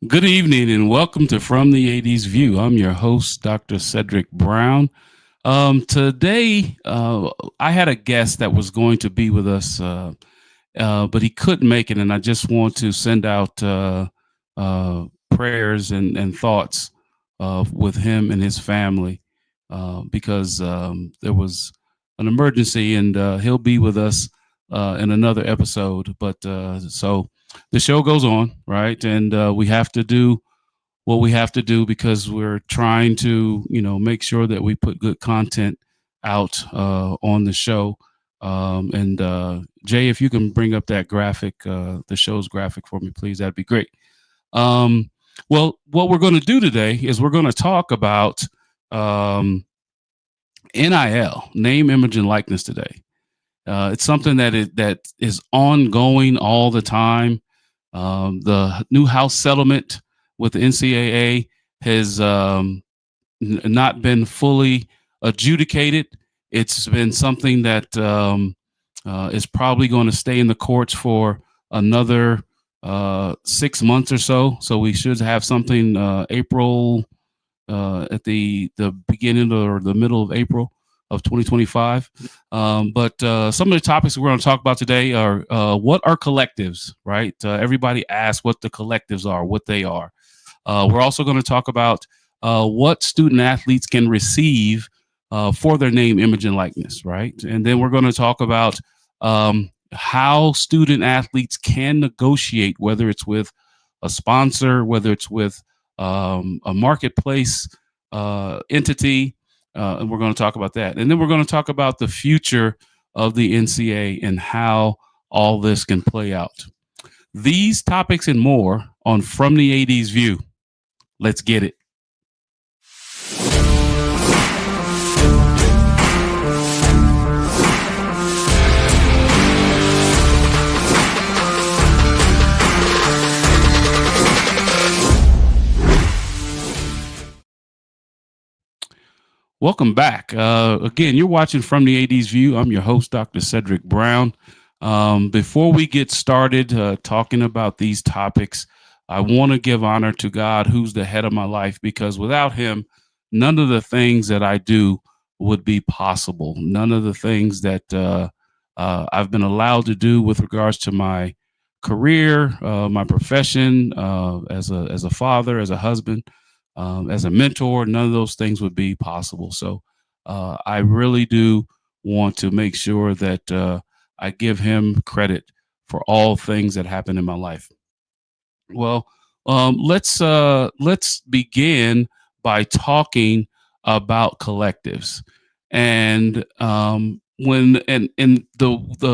Good evening and welcome to From the 80s View. I'm your host, Dr. Cedric Brown. Today, I had a guest that was going to be with us, but he couldn't make it. And I just want to send out prayers and thoughts with him and his family because there was an emergency and he'll be with us in another episode. But so the show goes on, right? And we have to do what we have to do because we're trying to, make sure that we put good content out on the show. And Jay, if you can bring up that graphic, the show's graphic for me, please, that'd be great. Um, well, what we're going to do today is we're going to talk about um, NIL, name, image, and likeness today. It's something that is ongoing all the time. The new House settlement with the NCAA has not been fully adjudicated. It's been something that is probably going to stay in the courts for another 6 months or so. So we should have something April at the beginning or the middle of April of 2025. But some of the topics we're going to talk about today are what are collectives, right? Everybody asks what the collectives are, what they are. We're also going to talk about what student athletes can receive for their name, image, and likeness, right? And then we're going to talk about how student athletes can negotiate, whether it's with a sponsor, whether it's with a marketplace entity, and we're going to talk about that. And then we're going to talk about the future of the NCAA and how all this can play out. These topics and more on From the 80s View. Let's get it. Welcome back. Again, you're watching From the 80s View. I'm your host, Dr. Cedric Brown. Before we get started talking about these topics, I want to give honor to God, who's the head of my life, because without him, none of the things that I do would be possible. None of the things that I've been allowed to do with regards to my career, my profession, as a father, as a husband, as a mentor, none of those things would be possible. So I really do want to make sure that I give him credit for all things that happen in my life. Well, let's begin by talking about collectives, and the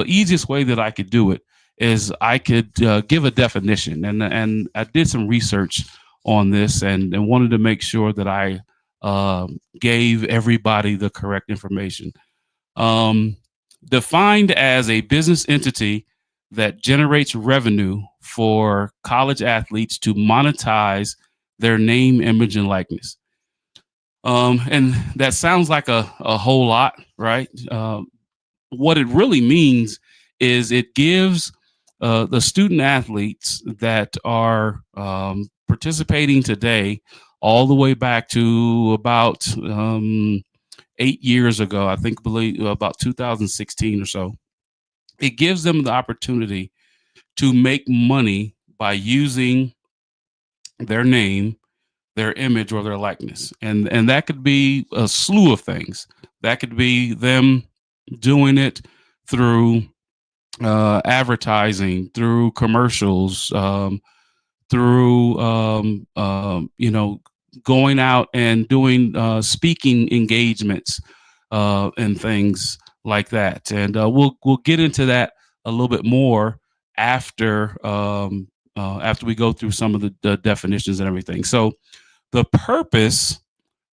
easiest way that I could do it is I could give a definition, and I did some research on this and wanted to make sure that I gave everybody the correct information. Um, Defined as a business entity that generates revenue for college athletes to monetize their name, image, and likeness. And that sounds like a whole lot, right? What it really means is it gives the student athletes that are participating today all the way back to about 8 years ago, I think, believe about 2016 or so. It gives them the opportunity to make money by using their name, their image, or their likeness, and that could be a slew of things. That could be them doing it through advertising, through commercials, through going out and doing speaking engagements and things like that. And we'll get into that a little bit more after we go through some of the definitions and everything. So the purpose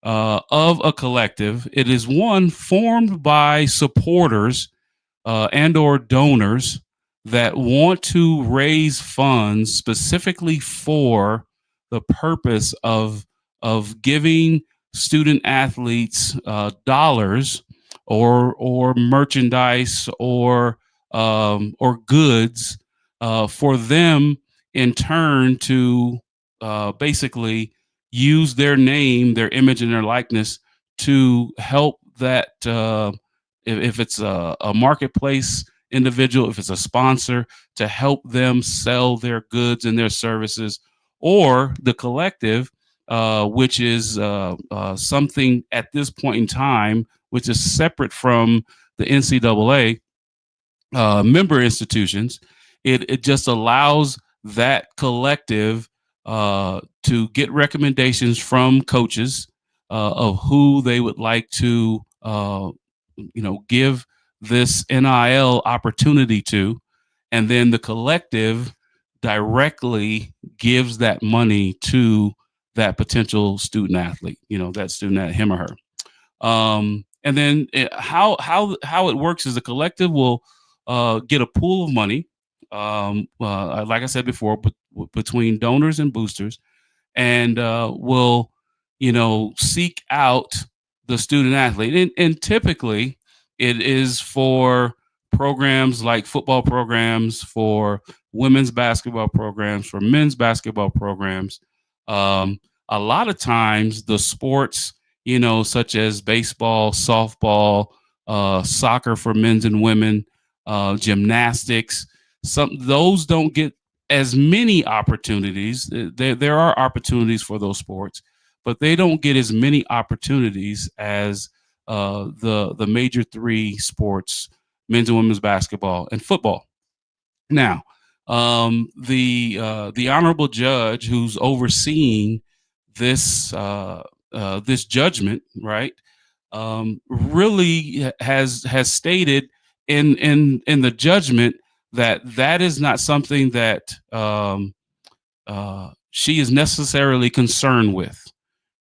of a collective, it is one formed by supporters and or donors that want to raise funds specifically for the purpose of giving student athletes dollars or merchandise or goods for them in turn to basically use their name, their image, and their likeness to help that. If it's a marketplace individual, if it's a sponsor, to help them sell their goods and their services, or the collective, which is something at this point in time, which is separate from the NCAA member institutions. It just allows that collective to get recommendations from coaches of who they would like to give this NIL opportunity to, and then the collective directly gives that money to that potential student athlete, that student at him or her. And then how it works is the collective will get a pool of money, like I said before, between donors and boosters, and will seek out the student athlete, and typically it is for programs like football programs, for women's basketball programs, for men's basketball programs. A lot of times the sports, such as baseball, softball, soccer for men's and women, gymnastics, those don't get as many opportunities. There are opportunities for those sports, but they don't get as many opportunities as the major three sports: men's and women's basketball and football. Now, the honorable judge who's overseeing this judgment, right, really has stated in the judgment that is not something that she is necessarily concerned with,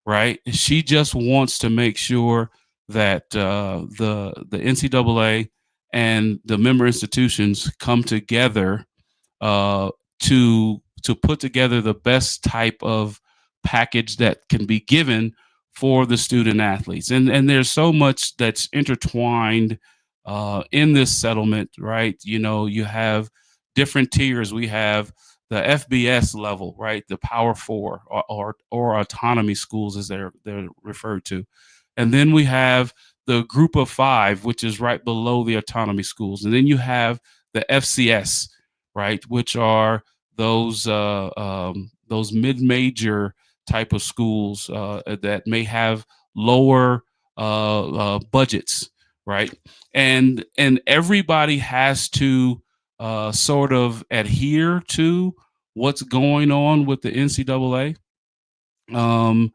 right? She just wants to make sure that the NCAA and the member institutions come together uh, to put together the best type of package that can be given for the student athletes. And there's so much that's intertwined in this settlement, right? You have different tiers. We have the FBS level, right? The Power Four, or autonomy schools, as they're referred to, and then we have the Group of Five, which is right below the autonomy schools, and then you have the FCS, right, which are those mid-major type of schools that may have lower budgets, right? And everybody has to sort of adhere to what's going on with the NCAA. Um,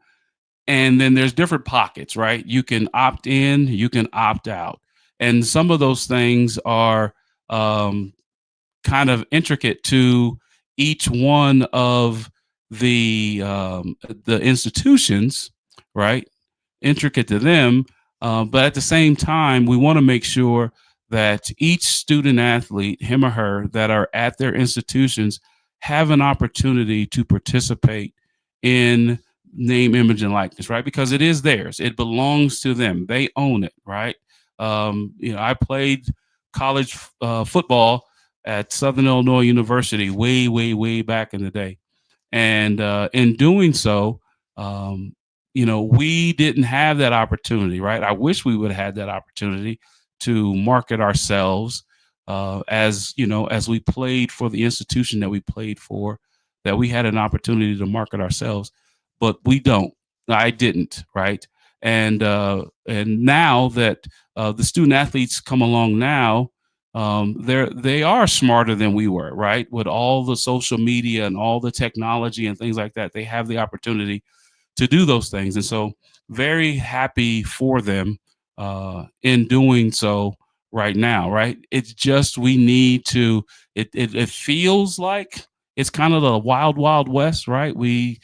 and then there's different pockets, right? You can opt in, you can opt out, and some of those things are um, kind of intricate to each one of the institutions, right? Intricate to them, but at the same time, we want to make sure that each student athlete, him or her, that are at their institutions have an opportunity to participate in name, image, and likeness, right? Because it is theirs. It belongs to them. They own it, right? I played college football at Southern Illinois University way, way, way back in the day. And in doing so, we didn't have that opportunity, right? I wish we would have had that opportunity to market ourselves as we played for the institution that we played for, that we had an opportunity to market ourselves, but we don't. I didn't, right? And now that the student athletes come along now, they are smarter than we were, right? With all the social media and all the technology and things like that, they have the opportunity to do those things, and so very happy for them in doing so right now, right? It's just we need to. It feels like it's kind of the wild wild west, right? We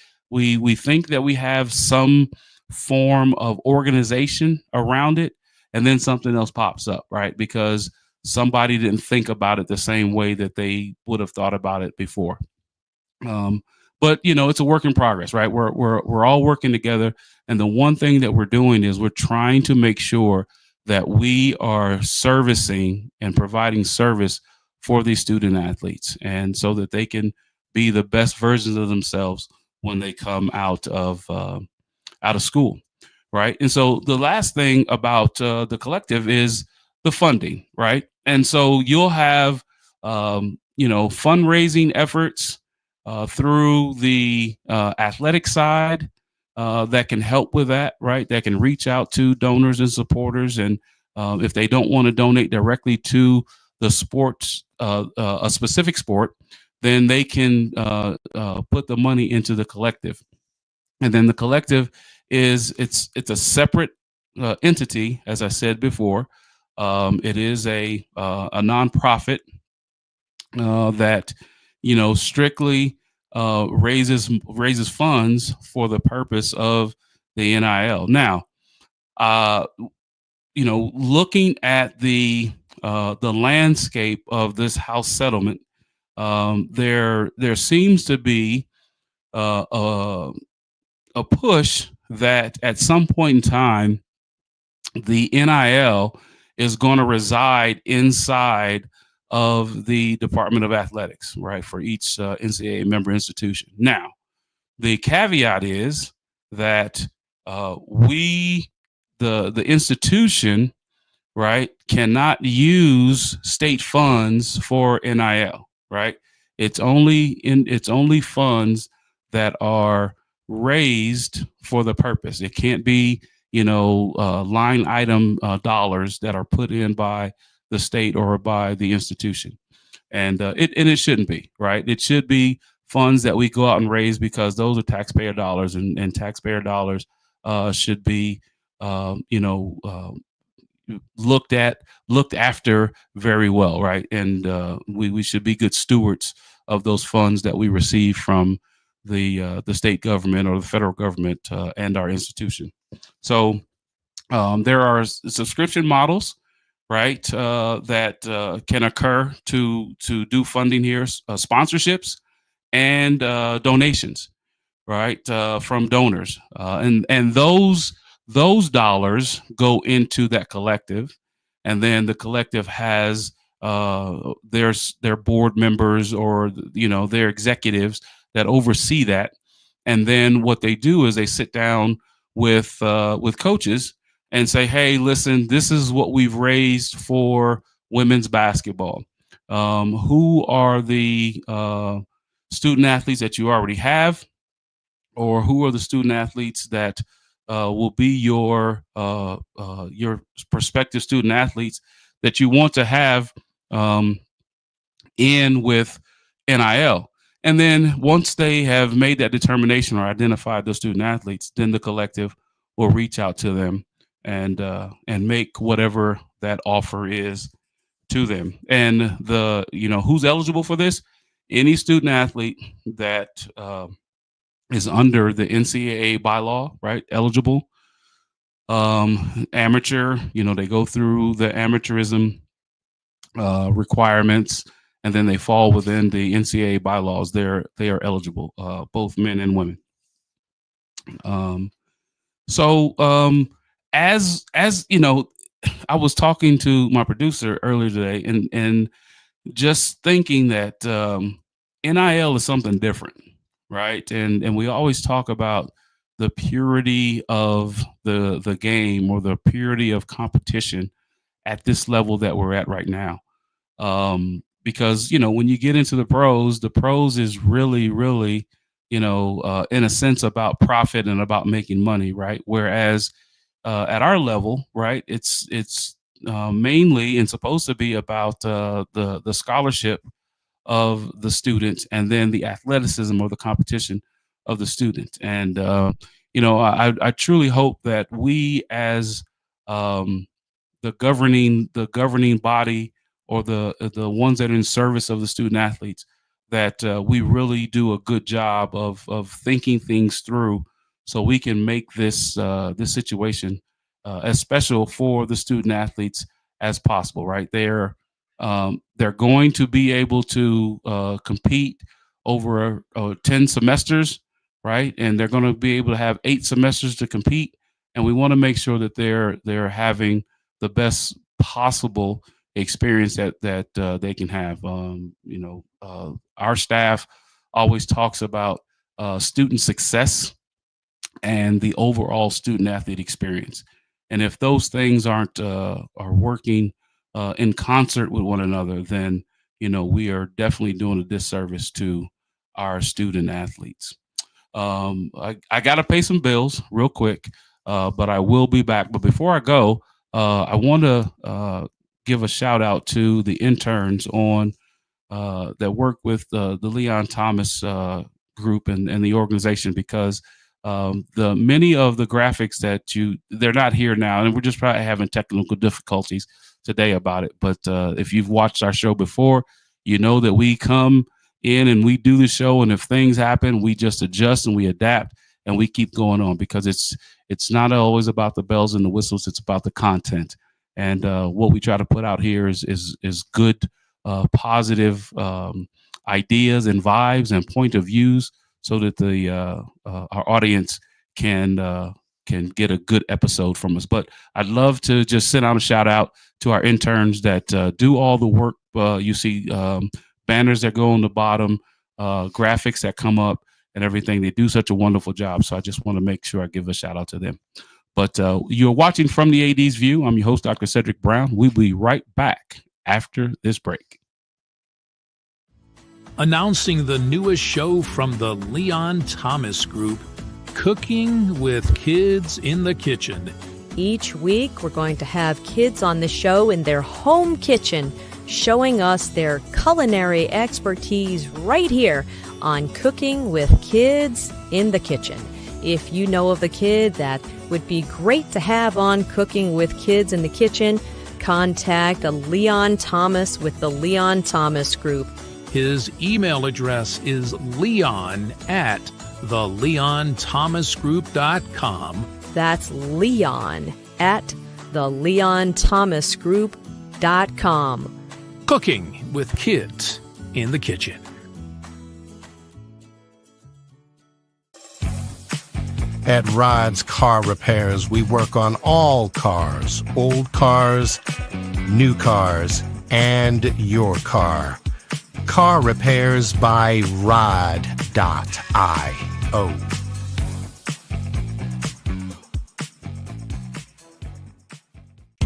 think that we have some form of organization around it, and then something else pops up, right? Because somebody didn't think about it the same way that they would have thought about it before. Um, but it's a work in progress, right? We're all working together, and the one thing that we're doing is we're trying to make sure that we are servicing and providing service for these student athletes, and so that they can be the best versions of themselves when they come out of school, right? And so the last thing about the collective is the funding, right? And so you'll have fundraising efforts through the athletic side that can help with that, right? That can reach out to donors and supporters, and if they don't want to donate directly to the sports, a specific sport, then they can put the money into the collective. And then the collective it's a separate entity, as I said before. It is a nonprofit that strictly raises funds for the purpose of the NIL. Now, uh, looking at the landscape of this house settlement, there seems to be uh, a, a push that at some point in time the NIL is going to reside inside of the Department of Athletics, right, for each NCAA member institution. Now, the caveat is that we, the institution, right, cannot use state funds for NIL, right? It's only funds that are raised for the purpose. It can't be, line item dollars that are put in by the state or by the institution, and it shouldn't be, right. It should be funds that we go out and raise because those are taxpayer dollars, and taxpayer dollars should be looked at, looked after very well, right? And we should be good stewards of those funds that we receive from the state government or the federal government and our institution. So there are subscription models, right, that can occur to do funding here, sponsorships and donations, right, from donors, and those dollars go into that collective, and then the collective has their board members or their executives that oversee that, and then what they do is they sit down with coaches and say, hey, listen, this is what we've raised for women's basketball. Who are the student athletes that you already have, or who are the student athletes that will be your prospective student athletes that you want to have um, in with NIL. And then once they have made that determination or identified those student athletes, then the collective will reach out to them and make whatever that offer is to them. And who's eligible for this? Any student athlete that is under the NCAA bylaw, right? Eligible. Amateur, they go through the amateurism requirements, and then they fall within the NCAA bylaws. They are eligible, both men and women. Um, so as I was talking to my producer earlier today, and just thinking that NIL is something different, right? And we always talk about the purity of the game, or the purity of competition at this level that we're at right now. Because when you get into the pros is really, really, in a sense, about profit and about making money, right? Whereas at our level, right, it's mainly and supposed to be about the scholarship of the students, and then the athleticism or the competition of the student. And I truly hope that we, as um, the governing body, or the ones that are in service of the student athletes, that we really do a good job of thinking things through, so we can make this situation as special for the student athletes as possible. Right, they're going to be able to compete over 10 semesters, right, and they're going to be able to have 8 semesters to compete, and we want to make sure that they're having the best possible experience that they can have. Our staff always talks about student success and the overall student athlete experience. And if those things aren't are working in concert with one another, then we are definitely doing a disservice to our student athletes. I got to pay some bills real quick, but I will be back. But before I go, I want to give a shout out to the interns on that work with the Leon Thomas group and the organization, because the many of the graphics that they're not here now, and we're just probably having technical difficulties today about it. But if you've watched our show before, you know that we come in and we do the show, and if things happen, we just adjust and we adapt and we keep going on, because it's not always about the bells and the whistles. It's about the content, and what we try to put out here is good, positive ideas and vibes and point of views, so that the our audience can get a good episode from us. But I'd love to just send out a shout out to our interns that do all the work. You see banners that go on the bottom, graphics that come up, and everything. They do such a wonderful job. So I just want to make sure I give a shout out to them. But you're watching From the AD's View. I'm your host, Dr. Cedric Brown. We'll be right back after this break. Announcing the newest show from the Leon Thomas Group, Cooking with Kids in the Kitchen. Each week, we're going to have kids on the show in their home kitchen, showing us their culinary expertise right here on Cooking with Kids in the Kitchen. If you know of a kid that would be great to have on Cooking with Kids in the Kitchen, contact Leon Thomas with the Leon Thomas Group. His email address is leon@theleonthomasgroup.com. That's leon@theleonthomasgroup.com. Cooking with Kids in the Kitchen. At Rod's Car Repairs, we work on all cars, old cars, new cars, and your car. Car Repairs by Rod.io.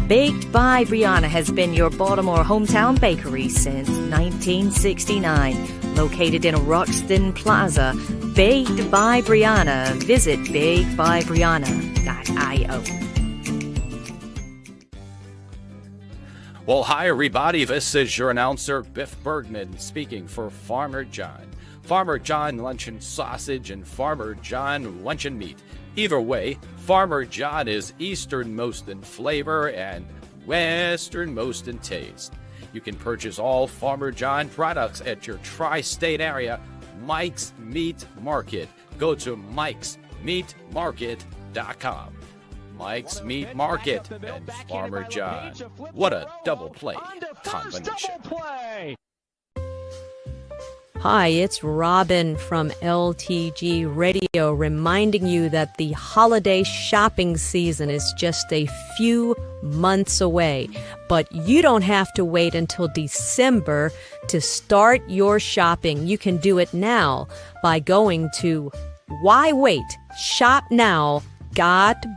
Baked by Brianna has been your Baltimore hometown bakery since 1969. Located in Roxton Plaza, Baked by Brianna. Visit bakedbybrianna.io. Well, hi, everybody. This is your announcer, Biff Bergman, speaking for Farmer John. Farmer John Luncheon Sausage and Farmer John Luncheon Meat. Either way, Farmer John is easternmost in flavor and westernmost in taste. You can purchase all Farmer John products at your tri-state area, Mike's Meat Market. Go to mikesmeatmarket.com. Mike's Meat Market and Farmer John. What a double play combination. Hi, it's Robin from LTG Radio, reminding you that the holiday shopping season is just a few months away. But you don't have to wait until December to start your shopping. You can do it now by going to Why Wait? Shop Now.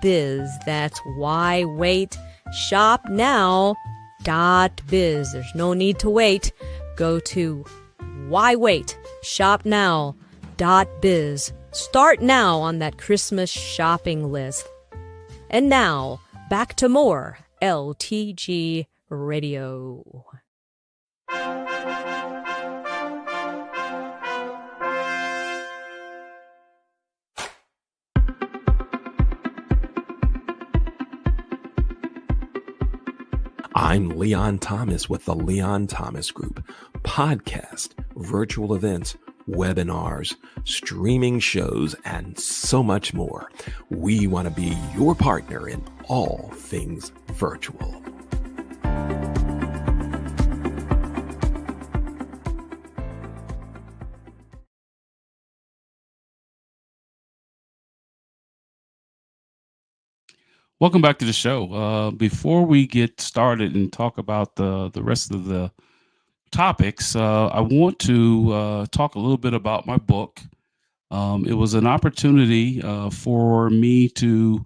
.biz. That's why wait. Shop now. .biz. There's no need to wait. Go to why wait. Shop now. .biz. Start now on that Christmas shopping list. And now, back to more LTG Radio. I'm Leon Thomas with the Leon Thomas Group. Podcast, virtual events, webinars, streaming shows, and so much more. We want to be your partner in all things virtual. Welcome back to the show. Before we get started and talk about the rest of the topics, I want to talk a little bit about my book. It was an opportunity for me to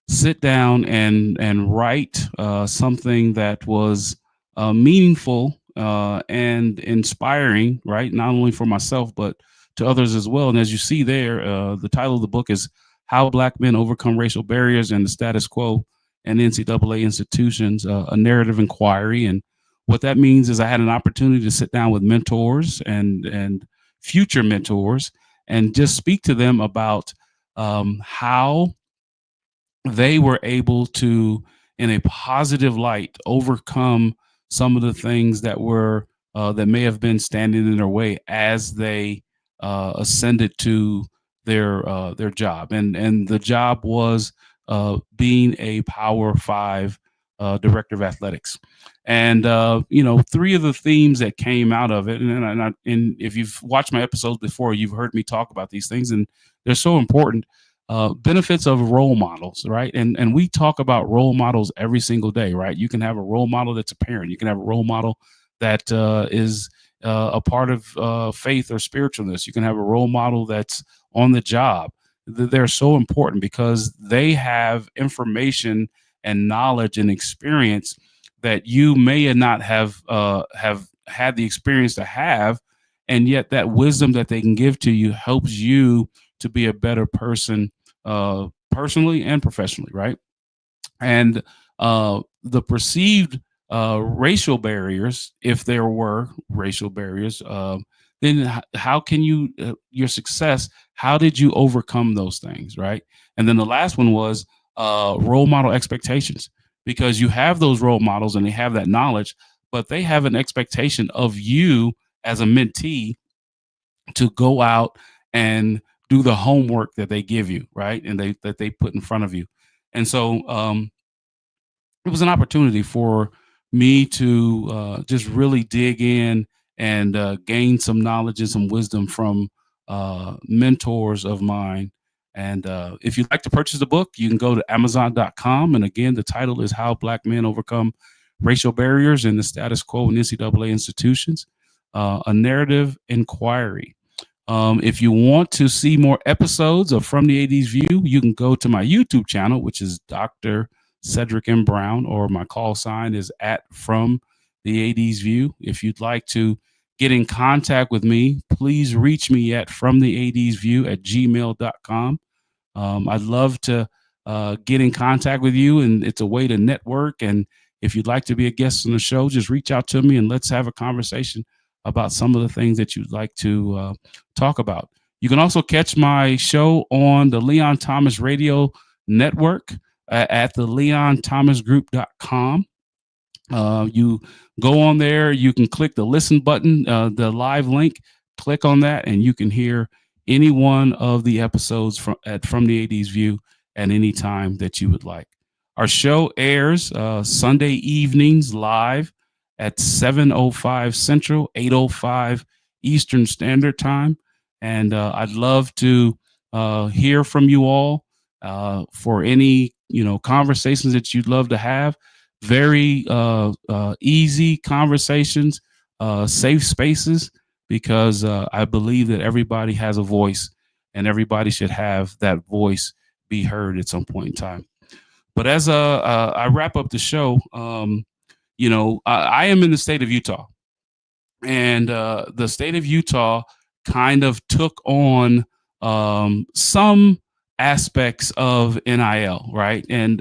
sit down and write something that was meaningful and inspiring, right? Not only for myself but to others as well. And as you see there, the title of the book is "How Black Men Overcome Racial Barriers and the Status Quo and NCAA Institutions: A Narrative Inquiry." And what that means is I had an opportunity to sit down with mentors and future mentors and just speak to them about how they were able to, in a positive light, overcome some of the things that were that may have been standing in their way as they ascended to their job, and the job was being a Power Five director of athletics. And three of the themes that came out of it, and if you've watched my episodes before, you've heard me talk about these things, and they're so important. Benefits of role models, right? And we talk about role models every single day, right? You can have a role model that's a parent. You can have a role model that is a part of faith or spiritualness. You can have a role model that's on the job. They're so important because they have information and knowledge and experience that you may not have had the experience to have, and yet that wisdom that they can give to you helps you to be a better person, personally and professionally, right? And the perceived racial barriers, if there were racial barriers, then how can you, your success, how did you overcome those things, right? And then the last one was role model expectations, because you have those role models and they have that knowledge, but they have an expectation of you as a mentee to go out and do the homework that they give you, right? And that they put in front of you. And so it was an opportunity for me to just really dig in and gain some knowledge and some wisdom from mentors of mine. And if you'd like to purchase the book, you can go to Amazon.com. And again, the title is "How Black Men Overcome Racial Barriers and the Status Quo in NCAA Institutions: A Narrative Inquiry." If you want to see more episodes of From the 80s View, you can go to my YouTube channel, which is Dr. Cedric M. Brown, or my call sign is at From the 80s View. If you'd like to get in contact with me, please reach me at fromthe80sview@gmail.com. I'd love to get in contact with you, and it's a way to network. And if you'd like to be a guest on the show, just reach out to me and let's have a conversation about some of the things that you'd like to talk about. You can also catch my show on the Leon Thomas Radio Network at the leonthomasgroup.com. You go on there, you can click the listen button, the live link, click on that, and you can hear any one of the episodes from the 80s View at any time that you would like. Our show airs Sunday evenings live at 7:05 Central, 8:05 Eastern Standard Time. And I'd love to hear from you all for any, conversations that you'd love to have. Very easy conversations, safe spaces, because I believe that everybody has a voice and everybody should have that voice be heard at some point in time. But as I wrap up the show, I am in the state of Utah, and the state of Utah kind of took on some aspects of NIL, right? And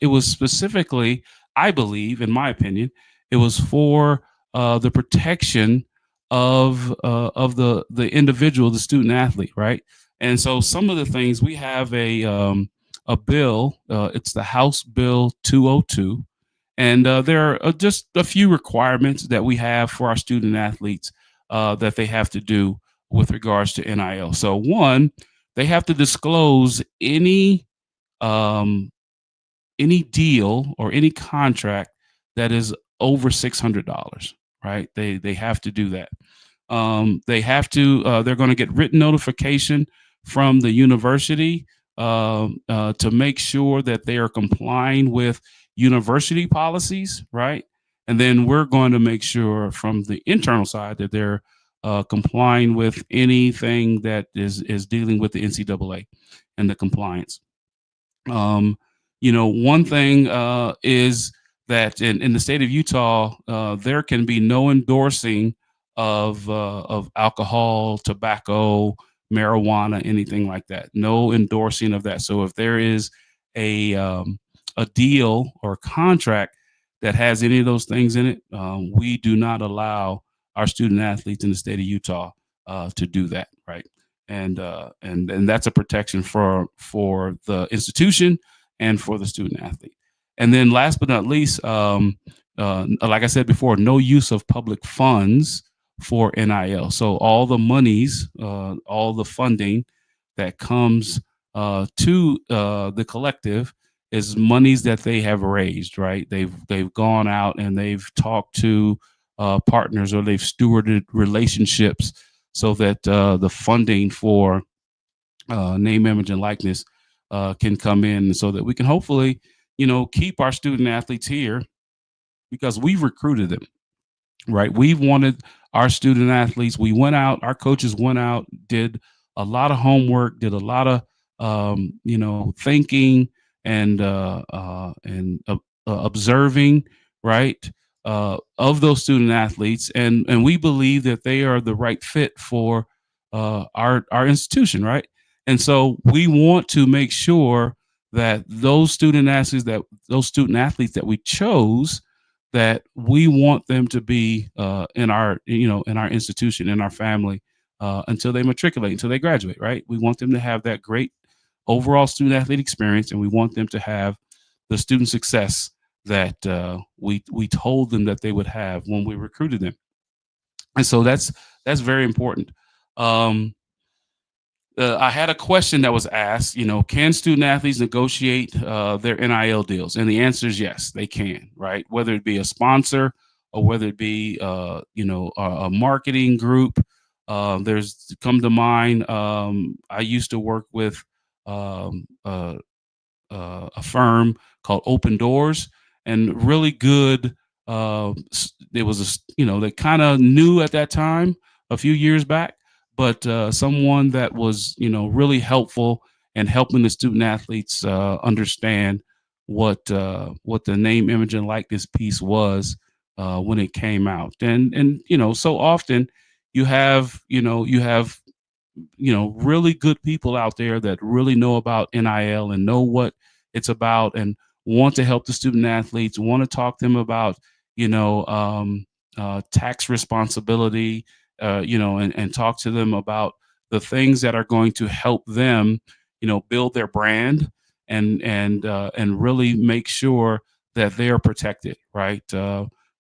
it was specifically, I believe, in my opinion, it was for the protection of the individual, the student athlete, right? And so some of the things, we have a bill. It's the House Bill 202. And there are just a few requirements that we have for our student athletes that they have to do with regards to NIL. So one, they have to disclose any deal or any contract that is over $600, right? They have to do that. They have to. They're going to get written notification from the university to make sure that they are complying with university policies, right? And then we're going to make sure from the internal side that they're complying with anything that is dealing with the NCAA and the compliance. One thing is that in the state of Utah, there can be no endorsing of alcohol, tobacco, marijuana, anything like that. No endorsing of that. So if there is a deal or contract that has any of those things in it, we do not allow our student athletes in the state of Utah to do that, right? And that's a protection for the institution and for the student athlete. And then last but not least, like I said before, no use of public funds for NIL. So all the monies, all the funding that comes to the collective is monies that they have raised, right? They've gone out and they've talked to partners, or they've stewarded relationships so that the funding for name, image, and likeness can come in, so that we can hopefully, keep our student athletes here, because we've recruited them, right? We've wanted our student athletes. We went out, our coaches went out, did a lot of homework, did a lot of, thinking and observing, right, of those student athletes, and we believe that they are the right fit for our institution, right? And so we want to make sure that those student athletes that we chose, that we want them to be in our institution, in our family, until they matriculate, until they graduate, right? We want them to have that great overall student athlete experience, and we want them to have the student success that we told them that they would have when we recruited them. And so that's very important. I had a question that was asked, can student athletes negotiate their NIL deals? And the answer is yes, they can, right? Whether it be a sponsor or whether it be, a marketing group. There's come to mind, I used to work with a firm called Open Doors, and really good. It was they kind of knew at that time, a few years back, but someone that was really helpful and helping the student athletes understand what the name, image, and likeness piece was when it came out. And so often you have really good people out there that really know about NIL and know what it's about, and want to help the student athletes, want to talk to them about tax responsibility, and talk to them about the things that are going to help them, build their brand and really make sure that they are protected, right?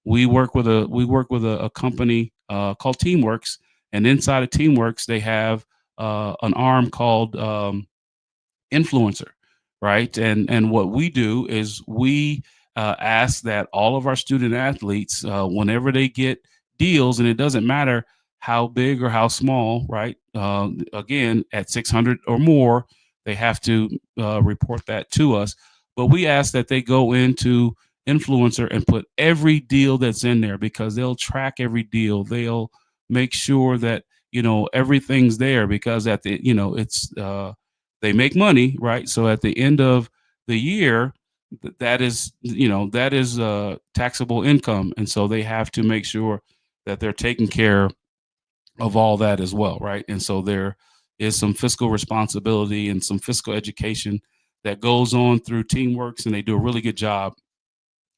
We work with a company called Teamworks, and inside of Teamworks they have an arm called Influencer, right? And what we do is we ask that all of our student athletes, whenever they get deals, and it doesn't matter how big or how small, right? Again, at 600 or more, they have to report that to us. But we ask that they go into Influencer and put every deal that's in there, because they'll track every deal. They'll make sure that everything's there, because at the it's they make money, right? So at the end of the year, that is taxable income, and so they have to make sure that they're taking care of all that as well, right? And so there is some fiscal responsibility and some fiscal education that goes on through Teamworks, and they do a really good job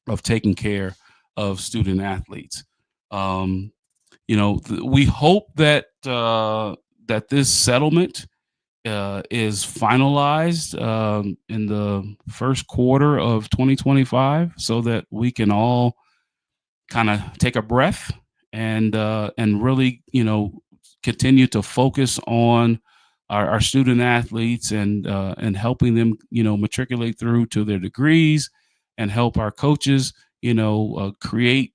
of taking care of student athletes. We hope that that this settlement is finalized in the first quarter of 2025, so that we can all kind of take a breath and really continue to focus on our student athletes and helping them matriculate through to their degrees, and help our coaches create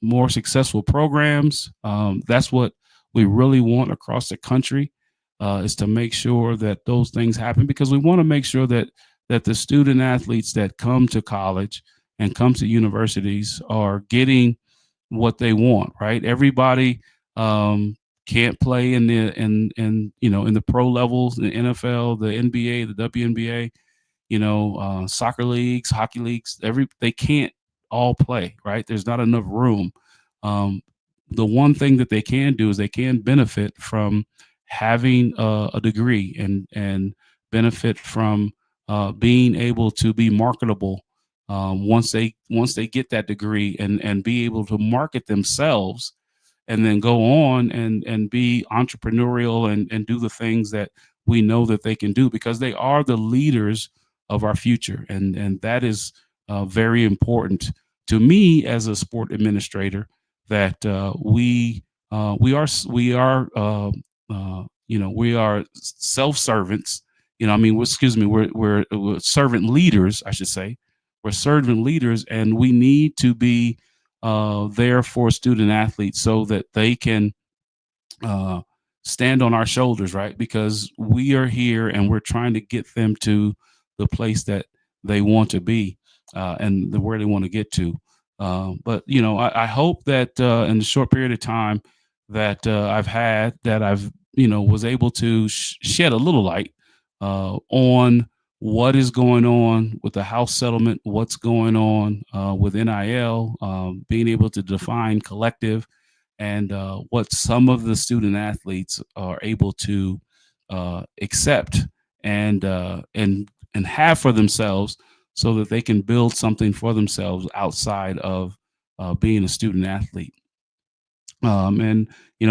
more successful programs. That's what we really want across the country, is to make sure that those things happen, because we want to make sure that the student athletes that come to college and come to universities are getting what they want, right? Everybody can't play in the pro levels, the NFL, the NBA, the WNBA, soccer leagues, hockey leagues, they can't all play, right? There's not enough room. The one thing that they can do is they can benefit from having a degree and benefit from being able to be marketable once they get that degree and be able to market themselves and then go on and be entrepreneurial and do the things that we know that they can do, because they are the leaders of our future. And that is very important to me as a sport administrator, that we are self servants. We're servant leaders, I should say. We're servant leaders, and we need to be there for student athletes so that they can stand on our shoulders, right? Because we are here and we're trying to get them to the place that they want to be where they want to get to. But I hope that in the short period of time that I've was able to shed a little light on what is going on with the house settlement, what's going on with NIL, being able to define collective, and what some of the student athletes are able to accept and have for themselves, so that they can build something for themselves outside of being a student athlete. And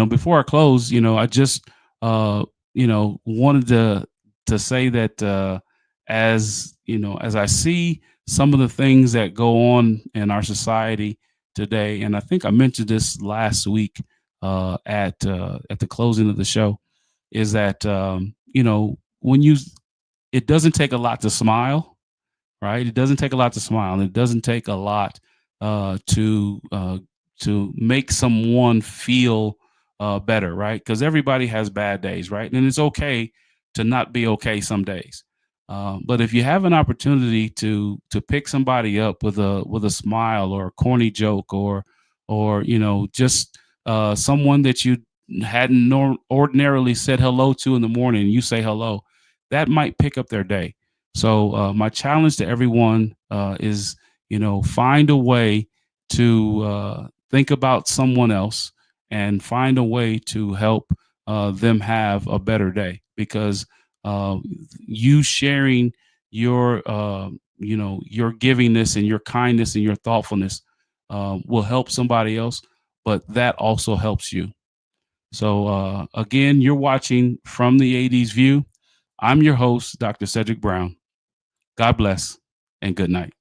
before I close, I just wanted to say that as I see some of the things that go on in our society today, and I think I mentioned this last week at the closing of the show, is that it doesn't take a lot to smile, right? It doesn't take a lot to smile, and it doesn't take a lot to make someone feel better, right? Because everybody has bad days, right? And it's okay to not be okay some days. But if you have an opportunity to pick somebody up with a smile or a corny joke, or just someone that you hadn't ordinarily said hello to in the morning, and you say hello, that might pick up their day. So my challenge to everyone is, find a way to think about someone else and find a way to help them have a better day, because you sharing your your givingness and your kindness and your thoughtfulness will help somebody else, but that also helps you. So again, you're watching From the AD's View. I'm your host, Dr. Cedric Brown. God bless and good night.